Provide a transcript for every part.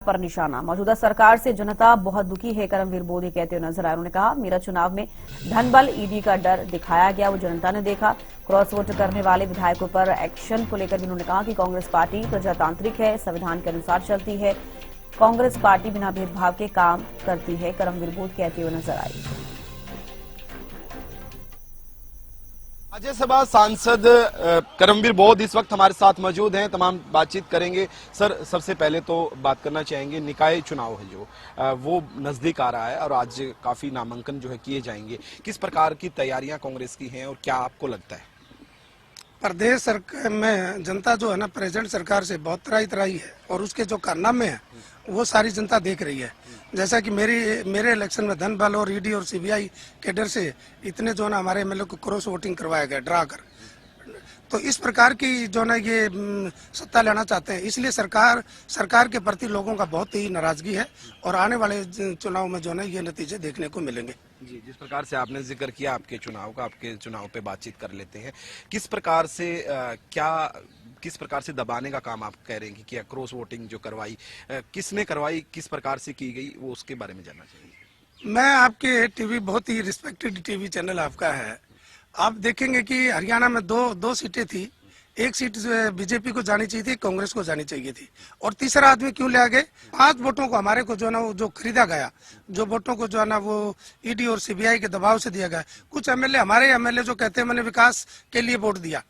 पर निशाना। मौजूदा सरकार से जनता बहुत दुखी है, करमवीर बोध कहते हुए नजर आए। उन्होंने कहा, मेरा चुनाव में धन बल ईडी का डर दिखाया गया, वो जनता ने देखा। क्रॉस वोट करने वाले विधायकों पर एक्शन को लेकर भी उन्होंने कहा कि कांग्रेस पार्टी प्रजातांत्रिक है, संविधान के अनुसार चलती है। कांग्रेस पार्टी बिना भेदभाव के काम करती है, करमवीर बोध कहते हुए नजर आई। राज्यसभा सांसद करमवीर बोध इस वक्त हमारे साथ मौजूद हैं, तमाम बातचीत करेंगे। सर, सबसे पहले तो बात करना चाहेंगे, निकाय चुनाव है जो वो नजदीक आ रहा है और आज काफी नामांकन जो है किए जाएंगे। किस प्रकार की तैयारियां कांग्रेस की हैं और क्या आपको लगता है? प्रदेश सरकार में जनता जो है ना, प्रेजेंट सरकार से बहुत तराई है और उसके जो कारनामे हैं वो सारी जनता देख रही है। जैसा कि मेरे इलेक्शन में धन बल और ईडी और सीबीआई के डर से इतने जो ना हमारे एमएलए को क्रॉस वोटिंग करवाया गया डरा कर, तो इस प्रकार की जो ना ये सत्ता लेना चाहते हैं। इसलिए सरकार के प्रति लोगों का बहुत ही नाराजगी है और आने वाले चुनाव में जो ना ये नतीजे देखने को मिलेंगे। जी, जिस प्रकार से आपने जिक्र किया आपके चुनाव पे बातचीत कर लेते हैं। किस प्रकार से दबाने का काम आप कह रहे हैं कि क्या क्रॉस वोटिंग जो करवाई, किसने करवाई, किस प्रकार से की गई, वो उसके बारे में जानना चाहिए। मैं आपके टीवी बहुत ही रिस्पेक्टेड टीवी चैनल आपका है, आप देखेंगे कि हरियाणा में दो सीटें थी। एक सीट जो है बीजेपी को जानी चाहिए थी, कांग्रेस को जानी चाहिए थी, और तीसरा आदमी क्यों ले गए? 5 वोटों को हमारे को जो है ना वो जो खरीदा गया, जो वोटों को जो है ना वो ईडी और सीबीआई के दबाव से दिया गया। कुछ एमएलए, हमारे एमएलए जो कहते हैं मैंने विकास के लिए वोट दिया,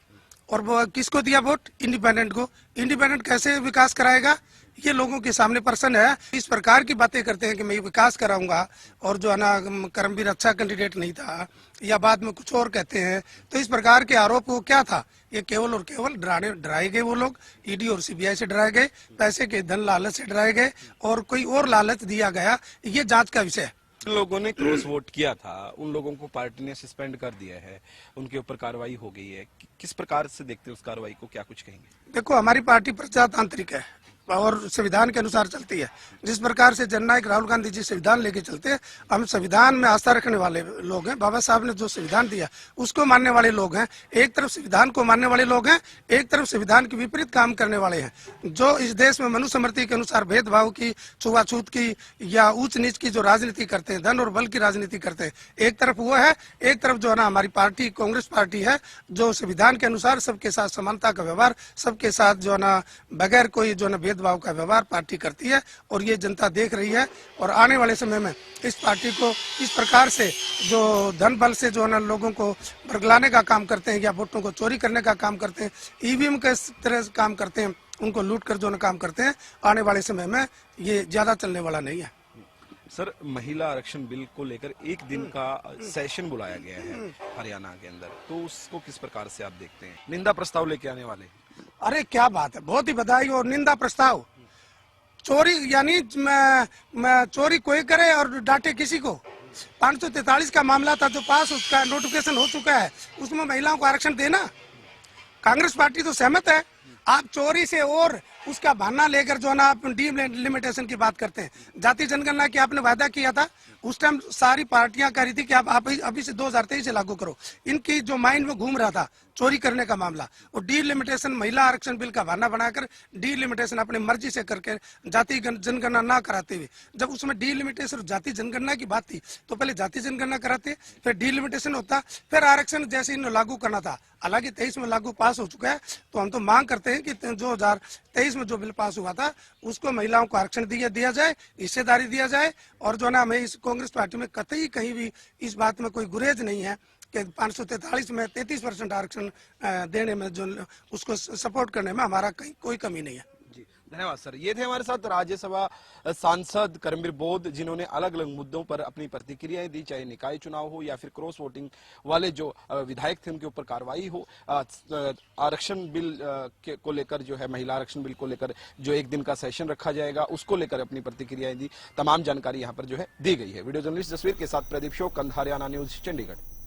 और वो किसको दिया वोट? इंडिपेंडेंट को। इंडिपेंडेंट कैसे विकास कराएगा? ये लोगों के सामने प्रश्न है। इस प्रकार की बातें करते हैं कि मैं विकास कराऊंगा और जो है ना करमवीर अच्छा कैंडिडेट नहीं था, या बाद में कुछ और कहते हैं। तो इस प्रकार के आरोप वो क्या था? ये केवल और केवल डराए गए वो लोग, ईडी और सीबीआई से डराए गए, पैसे के धन लालच से डराए गए, और कोई और लालच दिया गया, ये जांच का विषय है। जिन लोगों ने क्रॉस वोट किया था उन लोगों को पार्टी ने सस्पेंड कर दिया है, उनके ऊपर कार्रवाई हो गई है। किस प्रकार से देखते हैं उस कार्रवाई को, क्या कुछ कहेंगे? देखो, हमारी पार्टी प्रजातांत्रिक है और संविधान के अनुसार चलती है। जिस प्रकार से जननायक राहुल गांधी जी संविधान लेके चलते हैं, हम संविधान में आस्था रखने वाले लोग हैं। बाबा साहब ने जो संविधान दिया उसको मानने वाले लोग हैं। एक तरफ संविधान को मानने वाले लोग हैं, एक तरफ संविधान के विपरीत काम करने वाले हैं, जो इस देश में मनुस्मृति के अनुसार भेदभाव की, छुआछूत की या ऊंच नीच की जो राजनीति करते हैं, धन और बल की राजनीति करते हैं, एक तरफ वो है। एक तरफ जो है ना हमारी पार्टी कांग्रेस पार्टी है, जो संविधान के अनुसार सबके साथ समानता का व्यवहार, सबके साथ जो है ना बगैर कोई जो है ना भाव का व्यवहार पार्टी करती है, और ये जनता देख रही है। और आने वाले समय में इस पार्टी को इस प्रकार से जो धन बल से जो है ना लोगों को बरगलाने का काम करते हैं या वोटों को चोरी करने का काम करते हैं, ईवीएम के तरह से काम करते हैं, उनको लूट कर जो ना काम करते हैं, आने वाले समय में ये ज्यादा चलने वाला नहीं है। सर, महिला आरक्षण बिल को लेकर एक दिन का सेशन बुलाया गया है हरियाणा के अंदर, तो उसको किस प्रकार से आप देखते हैं? निंदा प्रस्ताव लेके आने वाले? अरे क्या बात है, बहुत ही बधाई। और निंदा प्रस्ताव, चोरी यानी मैं चोरी कोई करे और डांटे किसी को। 543 का मामला था जो पास, उसका नोटिफिकेशन हो चुका है, उसमें महिलाओं को आरक्षण देना, कांग्रेस पार्टी तो सहमत है। आप चोरी से और उसका बहाना लेकर जो है ना आप डिलिमिटेशन की बात करते हैं। जाति जनगणना की आपने वादा किया था, उस टाइम सारी पार्टियां कह रही थी कि आप अभी से 2023 से लागू करो। इनकी जो माइंड में घूम रहा था चोरी करने का मामला, और डिलिमिटेशन महिला आरक्षण बिल का बहाना बनाकर डिलिमिटेशन अपनी मर्जी से करके जाति जनगणना ना कराते हुए, जब उसमें डिलिमिटेशन जाति जनगणना की बात थी तो पहले जाति जनगणना कराते, फिर डिलिमिटेशन होता, फिर आरक्षण जैसे इन्हें लागू करना था। हालांकि 23 में लागू पास हो चुका है, तो हम तो मांग करते हैं कि 2023 में जो बिल पास हुआ था उसको महिलाओं को आरक्षण दिया जाए, हिस्सेदारी दिया जाए। और जो ना हमें इस कांग्रेस पार्टी में कतई कहीं भी इस बात में कोई गुरेज नहीं है कि 543 में 33% आरक्षण देने में जो उसको सपोर्ट करने में हमारा कहीं कोई कमी नहीं है। जी, धन्यवाद सर। ये थे हमारे साथ राज्यसभा सांसद करमवीर बोध, जिन्होंने अलग अलग मुद्दों पर अपनी प्रतिक्रियाएं दी, चाहे निकाय चुनाव हो या फिर क्रॉस वोटिंग वाले जो विधायक थे उनके ऊपर कार्रवाई हो, आरक्षण बिल को लेकर जो है, महिला आरक्षण बिल को लेकर जो एक दिन का सेशन रखा जाएगा उसको लेकर अपनी प्रतिक्रियाएं दी। तमाम जानकारी यहाँ पर जो है दी गई है। वीडियो जर्नलिस्ट जसवीर के साथ प्रदीप शोक, हरियाणा न्यूज, चंडीगढ़।